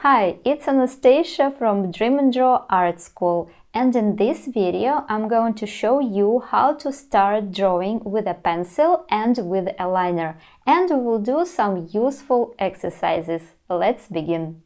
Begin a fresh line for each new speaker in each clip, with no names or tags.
Hi, it's Anastasia from Dream and Draw Art School, and in this video I'm going to show you how to start drawing with a pencil and with a liner, and we will do some useful exercises. Let's begin.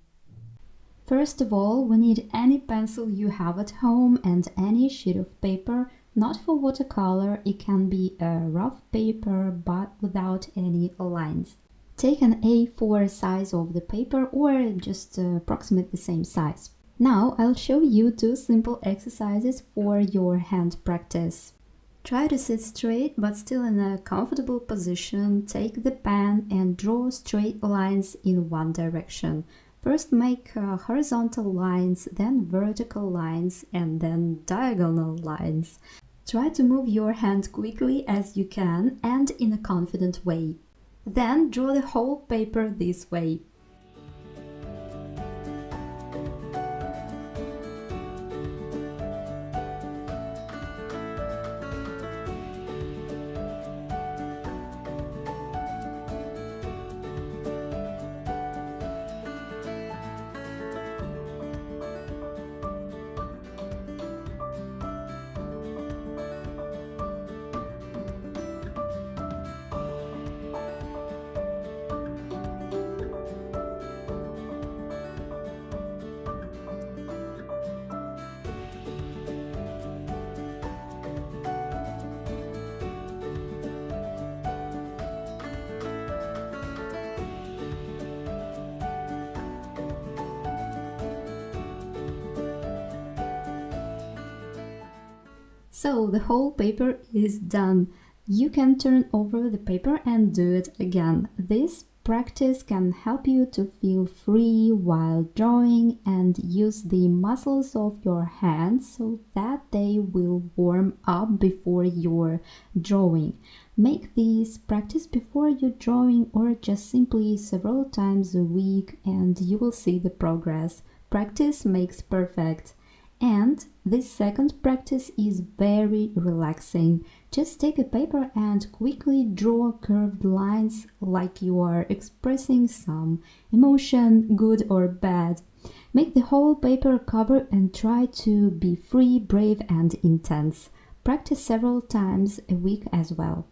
First of all, we need any pencil you have at home and any sheet of paper, not for watercolor, it can be a rough paper but without any lines. Take an A4 size of the paper or just approximate the same size. Now I'll show you two simple exercises for your hand practice. Try to sit straight but still in a comfortable position. Take the pen and draw straight lines in one direction. First make horizontal lines, then vertical lines, and then diagonal lines. Try to move your hand quickly as you can and in a confident way. Then draw the whole paper this way. So the whole paper is done. You can turn over the paper and do it again. This practice can help you to feel free while drawing and use the muscles of your hands so that they will warm up before your drawing. Make this practice before your drawing or just simply several times a week and you will see the progress. Practice makes perfect. And this second practice is very relaxing. Just take a paper and quickly draw curved lines like you are expressing some emotion, good or bad. Make the whole paper cover and try to be free, brave and intense. Practice several times a week as well.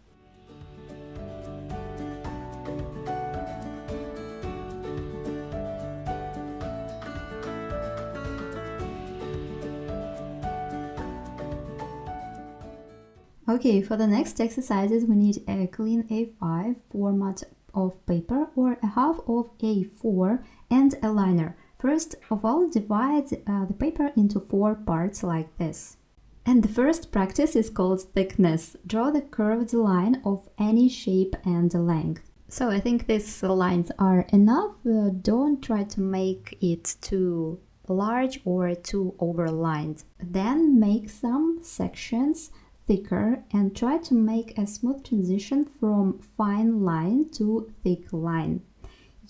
Okay, for the next exercises we need a clean A5 format of paper or a half of A4 and a liner. First of all, divide the paper into 4 parts like this. And the first practice is called thickness. Draw the curved line of any shape and length. So I think these lines are enough. Don't try to make it too large or too overlined. Then make some sections thicker and try to make a smooth transition from fine line to thick line.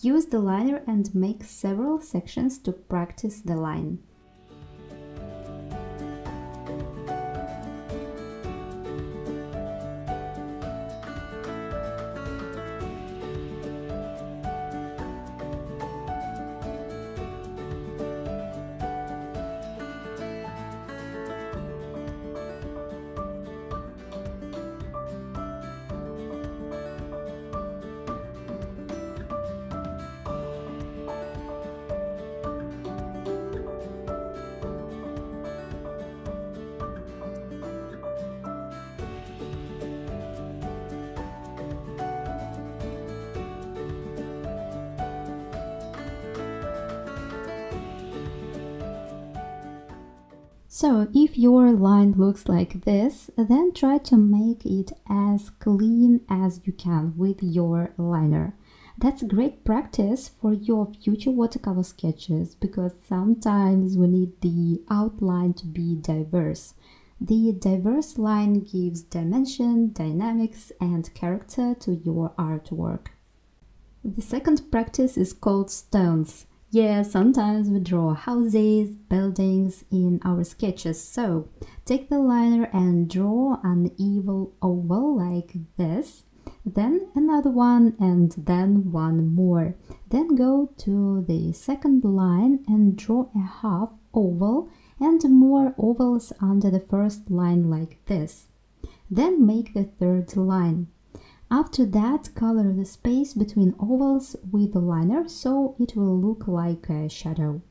Use the liner and make several sections to practice the line. So if your line looks like this, then try to make it as clean as you can with your liner. That's great practice for your future watercolor sketches because sometimes we need the outline to be diverse. The diverse line gives dimension, dynamics and character to your artwork. The second practice is called stones. Yeah, sometimes we draw houses, buildings in our sketches, so take the liner and draw an evil oval like this. then another one, and then one more. Then go to the second line and draw a half oval and more ovals under the first line like this. Then make the third line. After that, color the space between ovals with the liner so it will look like a shadow.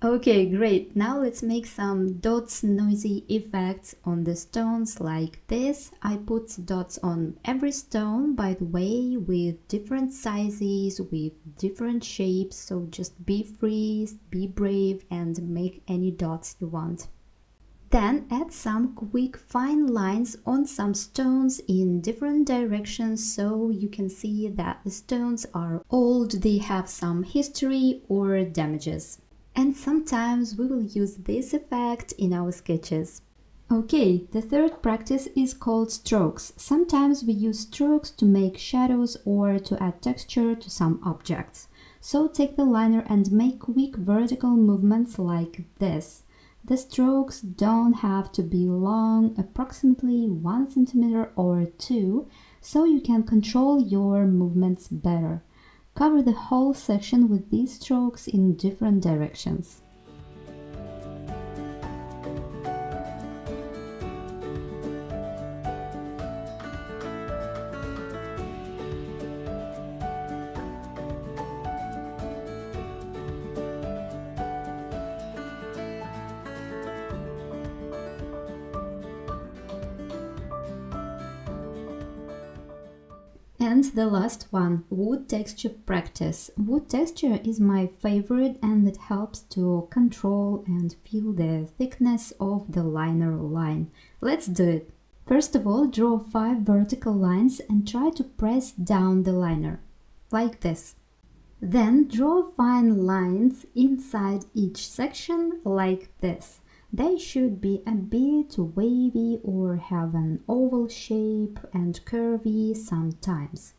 Okay, great. Now let's make some dots noisy effects on the stones like this. I put dots on every stone, by the way, with different sizes, with different shapes, so just be free, be brave and make any dots you want. Then add some quick fine lines on some stones in different directions so you can see that the stones are old, they have some history or damages. And sometimes we will use this effect in our sketches. Okay, the third practice is called strokes. Sometimes we use strokes to make shadows or to add texture to some objects. So take the liner and make quick vertical movements like this. The strokes don't have to be long, approximately 1 centimeter or 2, so you can control your movements better. Cover the whole section with these strokes in different directions. And the last one, wood texture practice. Wood texture is my favorite and it helps to control and feel the thickness of the liner line. Let's do it. First of all, draw 5 vertical lines and try to press down the liner, like this. Then draw fine lines inside each section, like this. They should be a bit wavy or have an oval shape and curvy sometimes.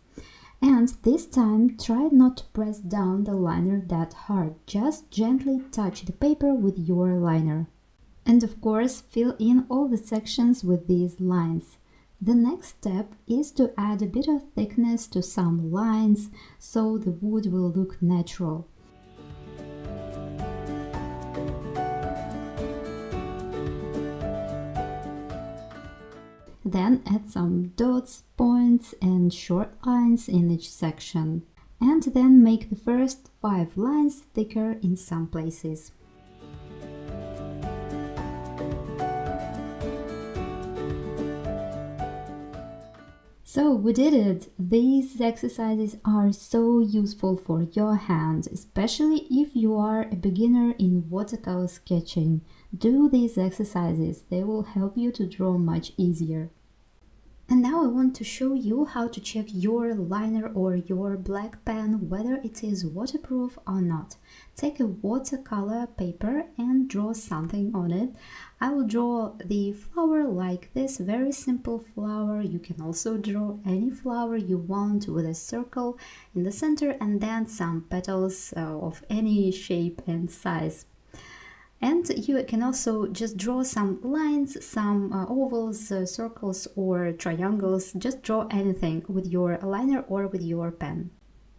And this time try not to press down the liner that hard, just gently touch the paper with your liner. And of course, fill in all the sections with these lines. The next step is to add a bit of thickness to some lines so the wood will look natural. Then add some dots, points and short lines in each section. And then make the first 5 lines thicker in some places. So we did it! These exercises are so useful for your hand, especially if you are a beginner in watercolor sketching. Do these exercises, they will help you to draw much easier. And now I want to show you how to check your liner or your black pen whether it is waterproof or not. Take a watercolor paper and draw something on it. I will draw the flower like this, very simple flower. You can also draw any flower you want with a circle in the center and then some petals of any shape and size. And you can also just draw some lines, some ovals, circles or triangles. Just draw anything with your liner or with your pen.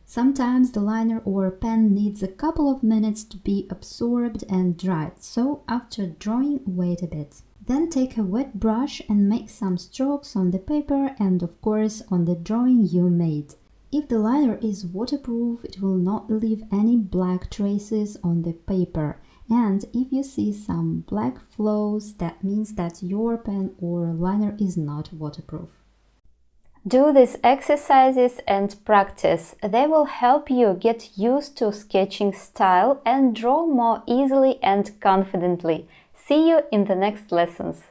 Sometimes the liner or pen needs a couple of minutes to be absorbed and dried, so after drawing, wait a bit. Then take a wet brush and make some strokes on the paper and of course on the drawing you made. If the liner is waterproof, it will not leave any black traces on the paper. And if you see some black flows, that means that your pen or liner is not waterproof.
Do these exercises and practice. They will help you get used to sketching style and draw more easily and confidently. See you in the next lessons.